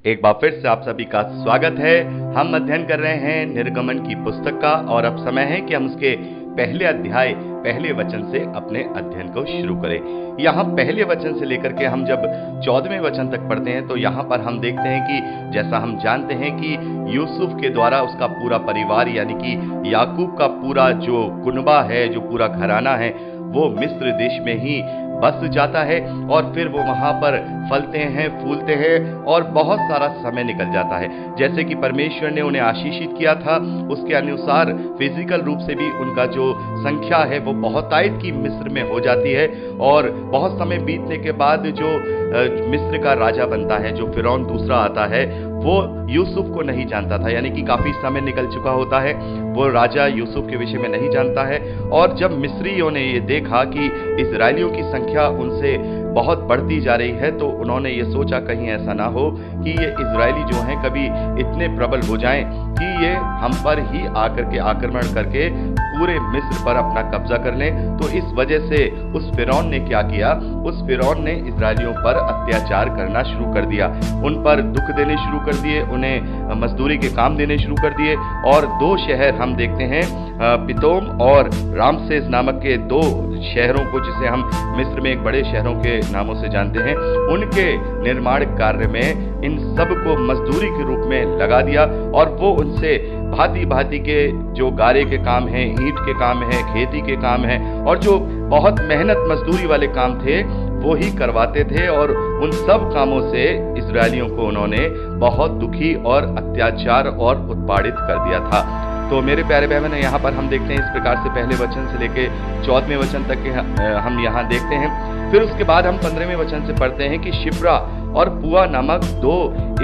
एक बार फिर से आप सभी का स्वागत है। हम अध्ययन कर रहे हैं निर्गमन की पुस्तक का और अब समय है कि हम उसके पहले अध्याय पहले वचन से अपने अध्ययन को शुरू करें। यहाँ पहले वचन से लेकर के हम जब 14वें वचन तक पढ़ते हैं तो यहाँ पर हम देखते हैं कि जैसा हम जानते हैं कि यूसुफ के द्वारा उसका पूरा परिवार यानी कि याकूब का पूरा जो कुनबा है, जो पूरा घराना है, वो मिस्र देश में ही बस जाता है और फिर वो वहां पर फलते हैं, फूलते हैं और बहुत सारा समय निकल जाता है। जैसे कि परमेश्वर ने उन्हें आशीषित किया था, उसके अनुसार फिजिकल रूप से भी उनका जो संख्या है वो बहुतायत की मिस्र में हो जाती है। और बहुत समय बीतने के बाद जो मिस्र का राजा बनता है, जो फिरौन दूसरा आता है, वो यूसुफ को नहीं जानता था, यानी कि काफी समय निकल चुका होता है। वो राजा यूसुफ के विषय में नहीं जानता है। और जब मिस्रियों ने ये देखा कि इजरायलियों की संख्या उनसे बहुत बढ़ती जा रही है, तो उन्होंने ये सोचा कहीं ऐसा ना हो कि ये इजरायली जो हैं कभी इतने प्रबल हो जाएं कि ये हम पर ही आकर के आक्रमण करके पूरे मिस्र पर अपना कब्जा कर लें। तो इस वजह से उस फिरौन ने क्या किया, उस फिरौन ने इजरायलियों पर अत्याचार करना शुरू कर दिया, उन पर दुख देने शुरू कर दिए, उन्हें मजदूरी के काम देने शुरू कर दिए। और दो शहर हम देखते हैं, पितोम और रामसेस नामक के दो शहरों को, जिसे हम मिस्र में एक बड़े शहरों के नामों से जानते हैं, उनके निर्माण कार्य में इन सब को मजदूरी के रूप में लगा दिया। और वो उनसे भांति भांति के जो गारे के काम हैं, ईंट के काम हैं, खेती के काम हैं और जो बहुत मेहनत मजदूरी वाले काम थे वो ही करवाते थे। और उन सब कामों से इजरायलियों को उन्होंने बहुत दुखी और अत्याचार और उत्पादित कर दिया था। तो मेरे प्यारे बहन, यहाँ पर हम देखते हैं इस प्रकार से पहले वचन से लेके 14वें वचन तक के हम यहाँ देखते हैं। फिर उसके बाद हम 15वें वचन से पढ़ते हैं कि शिप्रा और पुआ नामक दो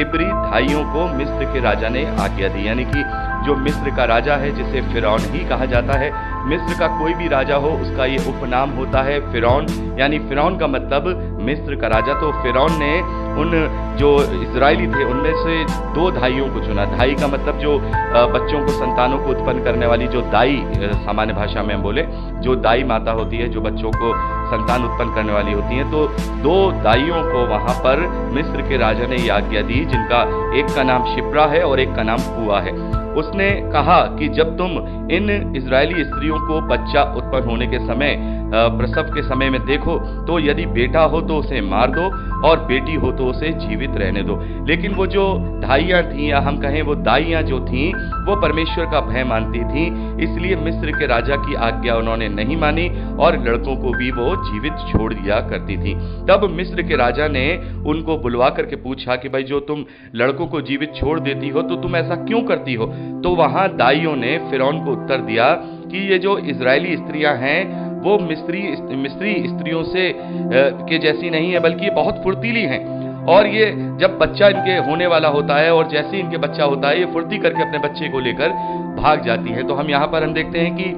इब्री भाइयों को मिस्र के राजा ने आज्ञा दी, यानी कि जो मिस्र का राजा है, जिसे फिरौन ही कहा जाता है। मिस्र का कोई भी राजा हो उसका ये उपनाम होता है फिरौन, यानी फिरौन का मतलब मिस्र का राजा। तो फिरौन ने उन जो इजरायली थे उनमें से दो धाइयों को चुना। धाई का मतलब जो बच्चों को, संतानों को उत्पन्न करने वाली, जो दाई सामान्य भाषा में हम बोले, जो दाई माता होती है, जो बच्चों को संतान उत्पन्न करने वाली होती हैं। तो दो दाइयों को वहां पर मिस्र के राजा ने आज्ञा दी, जिनका एक का नाम शिप्रा है और एक का नाम पुआ है। उसने कहा कि जब तुम इन इजरायली स्त्रियों को बच्चा उत्पन्न होने के समय, प्रसव के समय में देखो, तो यदि बेटा हो तो उसे मार दो और बेटी हो तो उसे जीवित रहने दो। लेकिन वो जो धाइयां थीं, या हम कहें वो दाइयां जो थीं, वो परमेश्वर का भय मानती थीं, इसलिए मिस्र के राजा की आज्ञा उन्होंने नहीं मानी और लड़कों को भी वो जीवित छोड़ दिया करती थी। तब मिस्र के राजा ने उनको बुलवा करके पूछा कि भाई, जो तुम लड़कों को जीवित छोड़ देती हो तो तुम ऐसा क्यों करती हो? तो वहां दाइयों ने फिरौन को उत्तर दिया कि ये जो इजरायली स्त्रियां हैं वो मिस्री स्त्रियों से के जैसी नहीं है, बल्कि ये बहुत फुर्तीली हैं। और ये जब बच्चा इनके होने वाला होता है और जैसे इनके बच्चा होता है, ये फुर्ती करके अपने बच्चे को लेकर भाग जाती है। तो हम यहाँ पर हम देखते हैं कि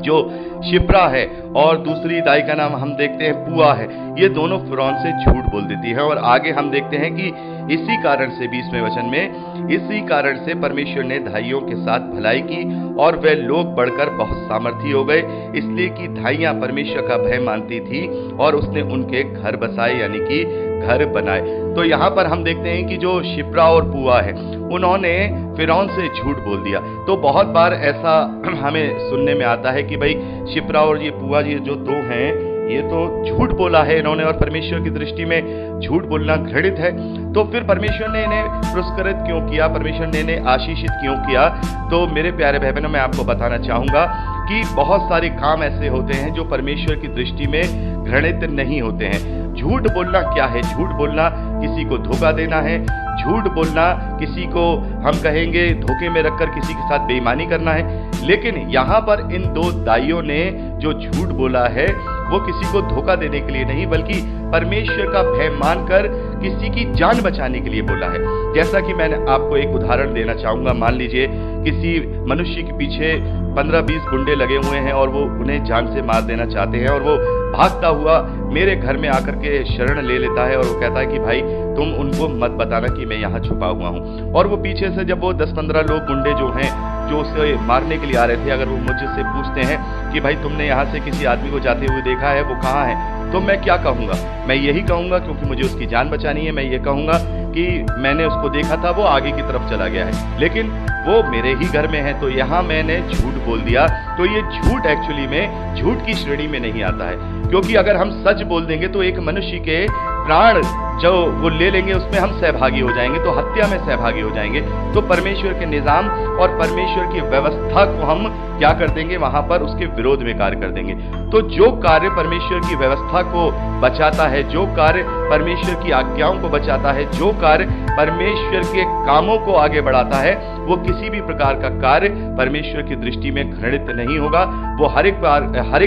जो शिप्रा है और दूसरी दाई का नाम हम देखते हैं पुआ है, ये दोनों फिरौन से झूठ बोल देती है। और आगे हम देखते हैं कि इसी कारण से 20वें वचन में, इसी कारण से परमेश्वर ने धाइयों के साथ भलाई की और वे लोग बढ़कर बहुत सामर्थी हो गए, इसलिए कि धाइयां परमेश्वर का भय मानती थी और उसने उनके घर बसाए, यानी कि घर बनाए। तो यहाँ पर हम देखते हैं कि जो शिप्रा और पुआ है, उन्होंने फिरौन से झूठ बोल दिया। तो बहुत बार ऐसा हमें सुनने में आता है कि भाई शिप्रा और ये पुआ, ये जो दो हैं, ये तो झूठ बोला है इन्होंने और परमेश्वर की दृष्टि में झूठ बोलना घृणित है। तो फिर परमेश्वर ने इन्हें पुरस्कृत क्यों किया, परमेश्वर ने इन्हें आशीषित क्यों किया? तो मेरे प्यारे भाई बहनों, मैं आपको बताना चाहूंगा कि बहुत सारे काम ऐसे होते हैं जो परमेश्वर की दृष्टि में घृणित नहीं होते हैं। झूठ बोलना क्या है? झूठ बोलना किसी को धोखा देना है। झूठ बोलना किसी को, हम कहेंगे, धोखे में रखकर किसी के साथ बेईमानी करना है। लेकिन यहाँ पर इन दो दाइयों ने जो झूठ बोला है वो किसी को धोखा देने के लिए नहीं, बल्कि परमेश्वर का भय मानकर किसी की जान बचाने के लिए बोला है। जैसा कि मैंने आपको एक उदाहरण देना चाहूंगा। मान लीजिए किसी मनुष्य के पीछे 15-20 गुंडे लगे हुए हैं और वो उन्हें जान से मार देना चाहते हैं, और वो भागता हुआ मेरे घर में आकर के शरण ले लेता है और वो कहता है कि भाई तुम उनको मत बताना कि मैं यहाँ छुपा हुआ हूँ। और वो पीछे से जब वो 10-15 लोग गुंडे जो हैं, जो उसे मारने के लिए आ रहे थे, अगर वो मुझसे पूछते हैं कि भाई तुमने यहाँ से किसी आदमी को जाते हुए देखा है, वो कहाँ है, तो मैं क्या कहूँगा? मैं यही कहूँगा, क्योंकि मुझे उसकी जान बचानी है, मैं ये कहूँगा कि मैंने उसको देखा था, वो आगे की तरफ चला गया है, लेकिन वो मेरे ही घर में है, तो यहाँ मैंने झूठ बोल दिया। तो ये झूठ एक्चुअली में झूठ की श्रेणी में नहीं आता है, क्योंकि अगर हम सच बोल देंगे तो एक मनुष्य के प्राण जो वो ले लेंगे उसमें हम सहभागी हो जाएंगे, तो हत्या में सहभागी हो जाएंगे। तो परमेश्वर के निजाम और परमेश्वर की व्यवस्था को हम क्या कर देंगे, वहां पर उसके विरोध में कार्य कर देंगे। तो जो कार्य परमेश्वर की व्यवस्था को बचाता है, जो कार्य परमेश्वर की आज्ञाओं को बचाता है, जो कार्य परमेश्वर के कामों को आगे बढ़ाता है, वो किसी भी प्रकार का कार्य परमेश्वर की दृष्टि में घृणित नहीं होगा। वो हर एक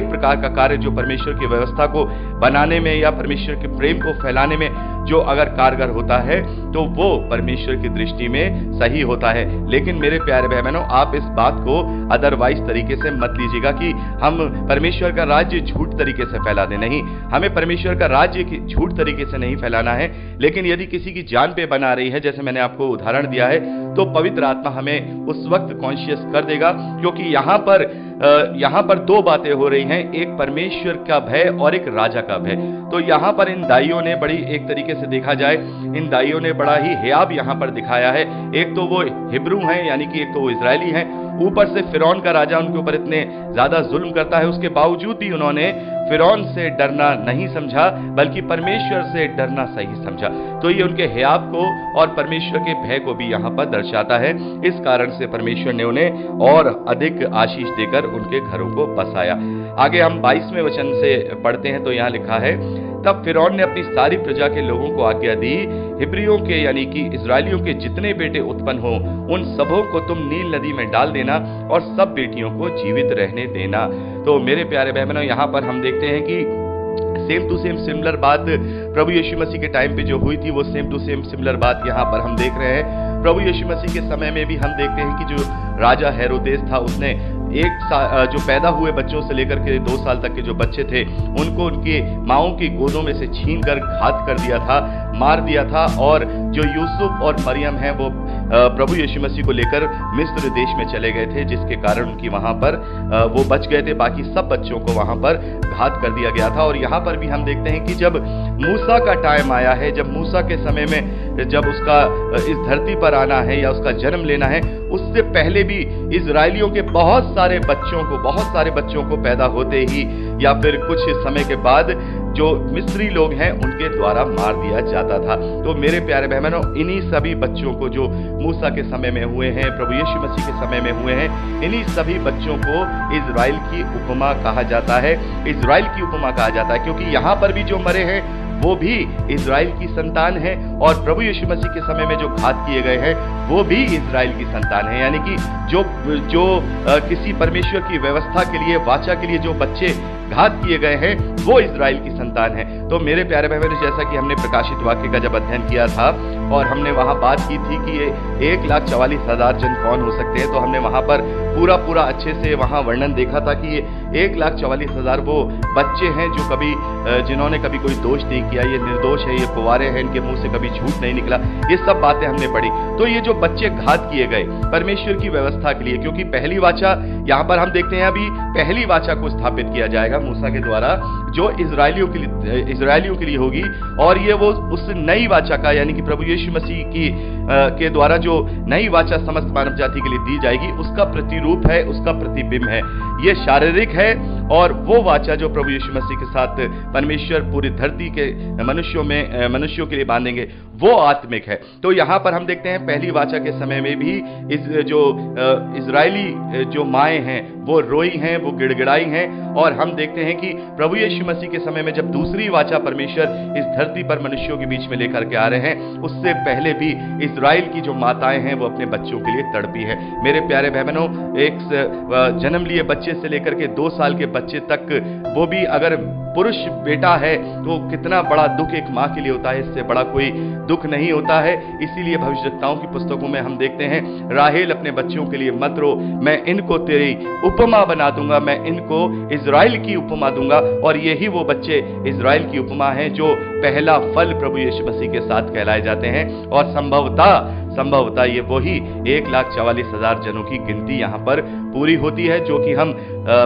प्रकार का कार्य जो परमेश्वर की व्यवस्था को बनाने में या परमेश्वर के प्रेम को फैलाने में जो अगर कारगर होता है, तो वो परमेश्वर की दृष्टि में सही होता है। लेकिन मेरे प्यारे भाई बहनों, आप इस बात को अदरवाइज तरीके से मत लीजिएगा कि हम परमेश्वर का राज्य झूठ तरीके से फैला दें। नहीं, हमें परमेश्वर का राज्य झूठ तरीके से नहीं फैलाना है, लेकिन यदि किसी की जान पे बना रही है, जैसे मैंने आपको उदाहरण दिया है, तो पवित्र आत्मा हमें उस वक्त कॉन्शियस कर देगा, क्योंकि यहाँ पर दो बातें हो रही हैं, एक परमेश्वर का भय और एक राजा का भय। तो यहाँ पर इन दाइयों ने बड़ी, एक तरीके से देखा जाए, इन दाइयों ने बड़ा ही हियाब यहाँ पर दिखाया है। एक तो वो हिब्रू हैं, यानी कि एक तो वो इजरायली हैं, ऊपर से फिरौन का राजा उनके ऊपर इतने ज्यादा जुल्म करता है, उसके बावजूद भी उन्होंने फिरौन से डरना नहीं समझा, बल्कि परमेश्वर से डरना सही समझा। तो ये उनके हियाब को और परमेश्वर के भय को भी यहाँ पर दर्शाता है। इस कारण से परमेश्वर ने उन्हें और अधिक आशीष देकर उनके घरों को बसाया। आगे हम 22वें वचन से पढ़ते हैं, तो यहाँ लिखा है, तब फिरौन ने अपनी सारी प्रजा के लोगों को आज्ञा दी, हिब्रियों के यानी कि इजरायलियों के जितने बेटे उत्पन्न हो, उन सबों को तुम नील नदी में डाल देना और सब बेटियों को जीवित रहने देना। तो मेरे प्यारे बहनों, यहाँ पर हम देखते हैं कि सेम टू सेम सिमिलर बात प्रभु यीशु मसीह के टाइम पे जो हुई थी, वो सेम टू सेम सिमिलर बात यहाँ पर हम देख रहे हैं। प्रभु यीशु मसीह के समय में भी हम देखते हैं कि जो राजा हेरोदेस था, उसने जो पैदा हुए बच्चों से लेकर के 2 साल तक के जो बच्चे थे, उनको उनके माओं की गोदों में से छीन कर घात कर दिया था, मार दिया था। और जो यूसुफ और मरियम हैं, वो प्रभु यीशु मसीह को लेकर मिस्र देश में चले गए थे, जिसके कारण उनकी वहां पर वो बच गए थे। बाकी सब बच्चों को वहां पर घात कर दिया गया था। और यहाँ पर भी हम देखते हैं कि जब मूसा का टाइम आया है, जब मूसा के समय में जब उसका इस धरती पर आना है या उसका जन्म लेना है, उससे पहले भी इजरायलियों के बहुत सारे बच्चों को पैदा होते ही या फिर कुछ समय के बाद जो मिस्री लोग हैं उनके द्वारा मार दिया जाता था। तो मेरे प्यारे बहनों, इन्हीं सभी बच्चों को जो मूसा के समय में हुए हैं, प्रभु यीशु मसीह के समय में हुए हैं, इन्हीं सभी बच्चों को इजराइल की उपमा कहा जाता है, इजराइल की उपमा कहा जाता है, क्योंकि यहाँ पर भी जो मरे हैं वो भी इजराइल की संतान है, और प्रभु यीशु मसीह के समय में जो घात किए गए हैं वो भी इजराइल की संतान है। यानी कि जो किसी परमेश्वर की व्यवस्था के लिए, वाचा के लिए जो बच्चे घात किए गए हैं, वो इजराइल की संतान है। तो मेरे प्यारे भाई बहनों, जैसा कि हमने प्रकाशित वाक्य का जब अध्ययन किया था और हमने वहां बात की थी कि ये 1,44,000 जन कौन हो सकते हैं, तो हमने वहां पर पूरा अच्छे से वहां वर्णन देखा था कि ये 1,44,000 वो बच्चे हैं जो जिन्होंने कभी कोई दोष नहीं किया, ये निर्दोष है, ये कुंवारे हैं, इनके मुंह से कभी झूठ नहीं निकला, ये सब बातें हमने पढ़ी। तो ये जो बच्चे घात किए गए परमेश्वर की व्यवस्था के लिए, क्योंकि पहली वाचा यहाँ पर हम देखते हैं, अभी पहली वाचा को स्थापित किया जाएगा मूसा के द्वारा, जो इजरायलियों के लिए होगी, और ये वो उस नई वाचा का, यानी कि प्रभु यीशु मसीह के द्वारा जो नई वाचा समस्त मानव जाति के लिए दी जाएगी, उसका प्रतिरूप है, उसका प्रतिबिंब है। ये शारीरिक है, और वो वाचा जो प्रभु यीशु मसीह के साथ परमेश्वर पूरी धरती के मनुष्यों के लिए बांधेंगे, वो आत्मिक है। तो यहाँ पर हम देखते हैं पहली वाचा के समय में भी इजरायली जो माएँ हैं वो रोई हैं, वो गिड़गिड़ाई हैं, और हम देखते हैं कि प्रभु यीशु मसीह के समय में जब दूसरी वाचा परमेश्वर इस धरती पर मनुष्यों के बीच में लेकर के आ रहे हैं, उससे पहले भी इजराइल की जो माताएं हैं वो अपने बच्चों के लिए तड़पी है। मेरे प्यारे बहनों, एक जन्म लिए बच्चे से लेकर के 2 साल के बच्चे तक, वो भी अगर पुरुष बेटा है तो कितना बड़ा दुख एक माँ के लिए होता है, इससे बड़ा कोई दुख नहीं होता है। इसीलिए भविष्यवक्ताओं की पुस्तकों में हम देखते हैं, राहेल अपने बच्चों के लिए मत रो, मैं इनको तेरी उपमा बना दूंगा, मैं इनको इजराइल की उपमा दूंगा। और यही वो बच्चे इजराइल की उपमा हैं जो पहला फल प्रभु यीशु मसीह के साथ कहलाए जाते हैं। और संभवतः ये वही 1,44,000 जनों की गिनती यहाँ पर पूरी होती है, जो कि हम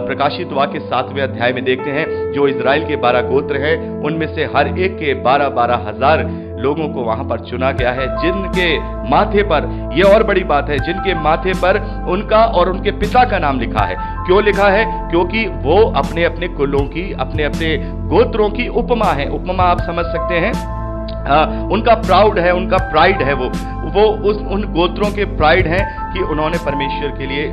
प्रकाशित वाक्य 7वें अध्याय में देखते हैं। जो इजराइल के 12 गोत्र हैं, उनमें से हर एक के 12-12 हजार लोगों को वहां पर चुना गया है, जिनके माथे पर, ये और बड़ी बात है, जिनके माथे पर उनका और उनके पिता का नाम लिखा है। क्यों लिखा है? क्योंकि वो अपने अपने कुलों की, अपने अपने गोत्रों की उपमा है। उपमा आप समझ सकते हैं, उनका प्राउड है, उनका प्राइड है, वो उन गोत्रों के प्राइड हैं कि उन्होंने परमेश्वर के लिए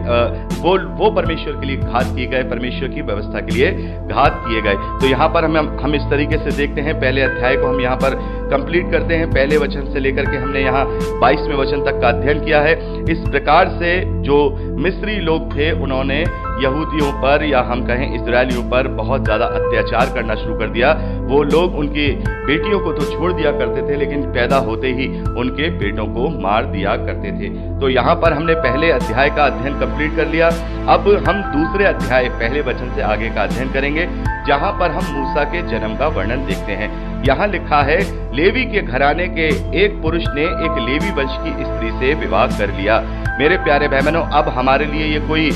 वो परमेश्वर के लिए घात किए गए, परमेश्वर की व्यवस्था के लिए घात किए गए। तो यहाँ पर हम इस तरीके से देखते हैं, पहले अध्याय को हम यहाँ पर कंप्लीट करते हैं। पहले वचन से लेकर के हमने यहाँ 22वें वचन तक का अध्ययन किया है। इस प्रकार से जो मिस्री लोग थे, उन्होंने यहूदियों पर, या हम कहें इजरायलियों पर, बहुत ज्यादा अत्याचार करना शुरू कर दिया। वो लोग उनकी बेटियों को तो छोड़ दिया करते थे, लेकिन पैदा होते ही उनके बेटों को मार दिया करते थे। तो यहाँ पर हमने पहले अध्याय का अध्ययन कंप्लीट कर लिया। अब हम दूसरे अध्याय पहले वचन से आगे का अध्ययन करेंगे, जहां पर हम मूसा के जन्म का वर्णन देखते हैं। यहाँ लिखा है, लेवी के घराने के एक पुरुष ने एक लेवी वंश की स्त्री से विवाह कर लिया। मेरे प्यारे भाई बहनों, अब हमारे लिए ये कोई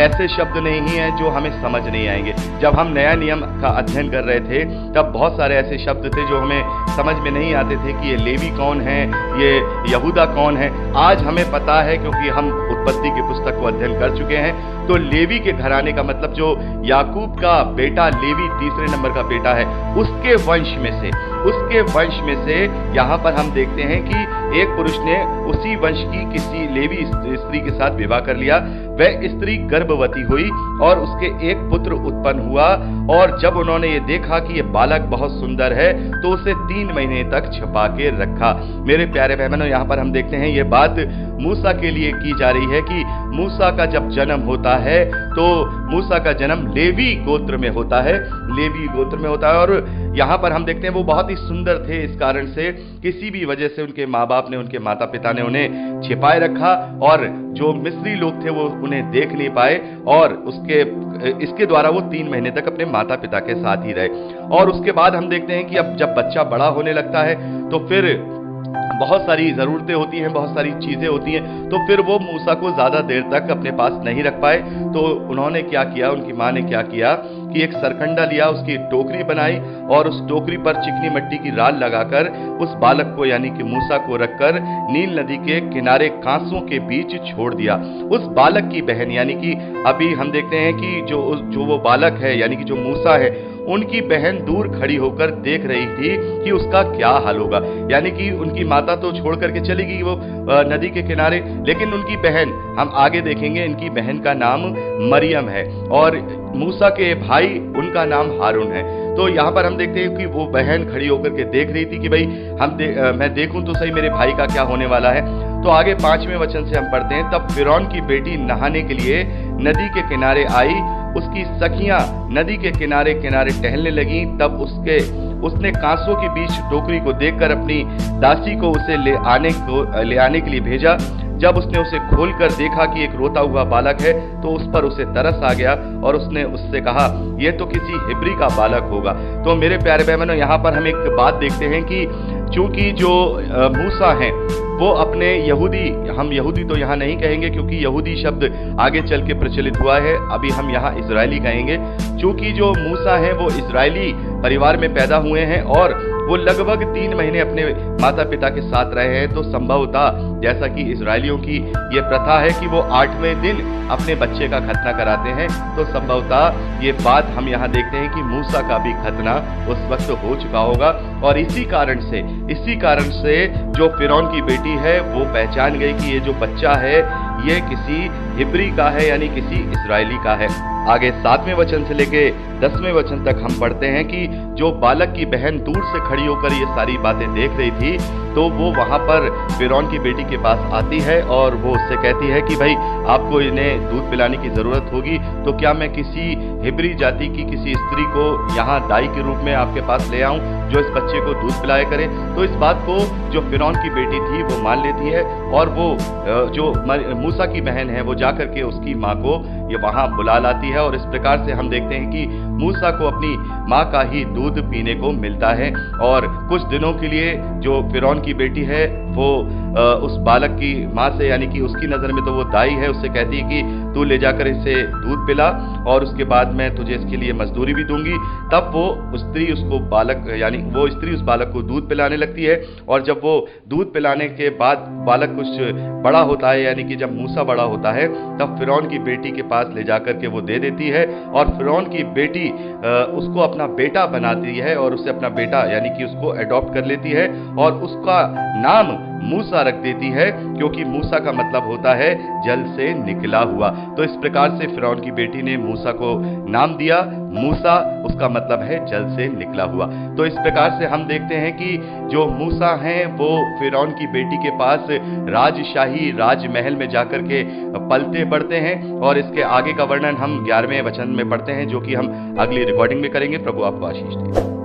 ऐसे शब्द नहीं है जो हमें समझ नहीं आएंगे। जब हम नया नियम का अध्ययन कर रहे थे, तब बहुत सारे ऐसे शब्द थे जो हमें समझ में नहीं आते थे कि ये लेवी कौन है, ये यहूदा कौन है। आज हमें पता है, क्योंकि हम उत्पत्ति की पुस्तक को अध्ययन कर चुके हैं। तो लेवी के घराने का मतलब जो याकूब का बेटा लेवी, तीसरे नंबर का बेटा है, उसके वंश में से यहाँ पर हम देखते हैं कि एक पुरुष ने उसी वंश की किसी लेवी स्त्री के साथ विवाह कर लिया। वह स्त्री गर्भवती हुई और उसके एक पुत्र उत्पन्न हुआ। और जब उन्होंने ये देखा कि ये बालक बहुत सुंदर है, तो उसे 3 महीने तक छिपा के रखा। मेरे प्यारे बहनों, यहाँ पर हम देखते हैं ये बात मूसा के लिए की जा रही है कि मूसा का जब जन्म होता है, तो मूसा का जन्म लेवी गोत्र में होता है, लेवी गोत्र में होता है। और यहाँ पर हम देखते हैं वो बहुत ही सुंदर थे, इस कारण से किसी भी वजह से उनके माँ बाप ने, उनके माता पिता ने उन्हें छिपाए रखा, और जो मिस्री लोग थे वो उन्हें देख नहीं पाए, और इसके द्वारा वो 3 महीने तक अपने माता पिता के साथ ही रहे। और उसके बाद हम देखते हैं कि अब जब बच्चा बड़ा होने लगता है, तो फिर बहुत सारी जरूरतें होती हैं, बहुत सारी चीजें होती हैं, तो फिर वो मूसा को ज्यादा देर तक अपने पास नहीं रख पाए। तो उन्होंने क्या किया, उनकी माँ ने क्या किया कि एक सरकंडा लिया, उसकी टोकरी बनाई, और उस टोकरी पर चिकनी मिट्टी की राल लगाकर उस बालक को, यानी कि मूसा को रखकर नील नदी के किनारे कांसों के बीच छोड़ दिया। उस बालक की बहन, यानी कि अभी हम देखते हैं कि जो वो बालक है, यानी कि जो मूसा है, उनकी बहन दूर खड़ी होकर देख रही थी कि उसका क्या हाल होगा। यानी कि उनकी माता तो छोड़ करके चली गई वो नदी के किनारे, लेकिन उनकी बहन, हम आगे देखेंगे, इनकी बहन का नाम मरियम है, और मूसा के भाई, उनका नाम हारून है। तो यहाँ पर हम देखते हैं कि वो बहन खड़ी होकर के देख रही थी कि भाई मैं देखूं तो सही मेरे भाई का क्या होने वाला है। तो आगे 5वें वचन से हम पढ़ते हैं, तब फिरौन की बेटी नहाने के लिए नदी के किनारे आई। उसकी सखियां नदी के किनारे किनारे टहलने लगी। तब उसने कांसों के बीच टोकरी को देखकर अपनी दासी को उसे ले आने के लिए भेजा। जब उसने उसे खोलकर देखा कि एक रोता हुआ बालक है, तो उस पर उसे तरस आ गया, और उसने उससे कहा, यह तो किसी हिब्री का बालक होगा। तो मेरे प्यारे बहनों, यहाँ पर हम एक बात देखते हैं कि चूंकि जो मूसा हैं, वो अपने हम यहूदी तो यहाँ नहीं कहेंगे, क्योंकि यहूदी शब्द आगे चल के प्रचलित हुआ है, अभी हम यहाँ इजरायली कहेंगे। चूंकि जो मूसा हैं वो इजरायली परिवार में पैदा हुए हैं, और वो लगभग 3 महीने अपने माता पिता के साथ रहे हैं। तो संभवतः, जैसा कि इजरायलियों की ये प्रथा है कि वो 8वें दिन अपने बच्चे का खतना कराते हैं, तो संभवतः ये बात हम यहाँ देखते हैं कि मूसा का भी खतना उस वक्त हो चुका होगा। और इसी कारण से जो फिरौन की बेटी है, वो पहचान गई कि ये जो बच्चा है, ये किसी हिब्री का है, यानी किसी इजरायली का है। आगे 7वें वचन से लेके 10वें वचन तक हम पढ़ते हैं कि जो बालक की बहन दूर से खड़ी होकर ये सारी बातें देख रही थी, तो वो वहां पर फिरौन की बेटी के पास आती है, और वो उससे कहती है कि भाई, आपको इन्हें दूध पिलाने की जरूरत होगी, तो क्या मैं किसी हिब्री जाति की किसी स्त्री को यहाँ दाई के रूप में आपके पास ले आऊं, जो इस बच्चे को दूध पिलाया करे। तो इस बात को जो फिरौन की बेटी थी वो मान लेती है, और वो जो मूसा की बहन है, वो जाकर के उसकी माँ को ये वहां बुला लाती है। और इस प्रकार से हम देखते हैं कि मूसा को अपनी माँ का ही दूध पीने को मिलता है, और कुछ दिनों के लिए जो फिरौन की बेटी है वो उस बालक की माँ से, यानी कि उसकी नज़र में तो वो दाई है, उससे कहती है कि तू ले जाकर इसे दूध पिला और उसके बाद मैं तुझे इसके लिए मजदूरी भी दूंगी। तब वो स्त्री उसको बालक, यानी वो स्त्री उस बालक को दूध पिलाने लगती है। और जब वो दूध पिलाने के बाद बालक कुछ बड़ा होता है, यानी कि जब मूसा बड़ा होता है, तब फिरौन की बेटी के पास ले जाकर के वो दे देती है और फिरौन की बेटी उसको अपना बेटा बनाती है और उससे अपना बेटा यानी कि उसको अडॉप्ट कर लेती है और उसका नाम मूसा रख देती है, क्योंकि मूसा का मतलब होता है जल से निकला हुआ। तो इस प्रकार से फिरौन की बेटी ने मूसा को नाम दिया। मूसा उसका मतलब है जल से निकला हुआ। तो इस प्रकार से हम देखते हैं कि जो मूसा हैं वो फिरौन की बेटी के पास राजशाही राजमहल में जाकर के पलते बढ़ते हैं और इसके आगे का वर्णन हम 11वें वचन में पढ़ते हैं, जो कि हम अगली रिकॉर्डिंग में करेंगे। प्रभु आपको आशीष दे।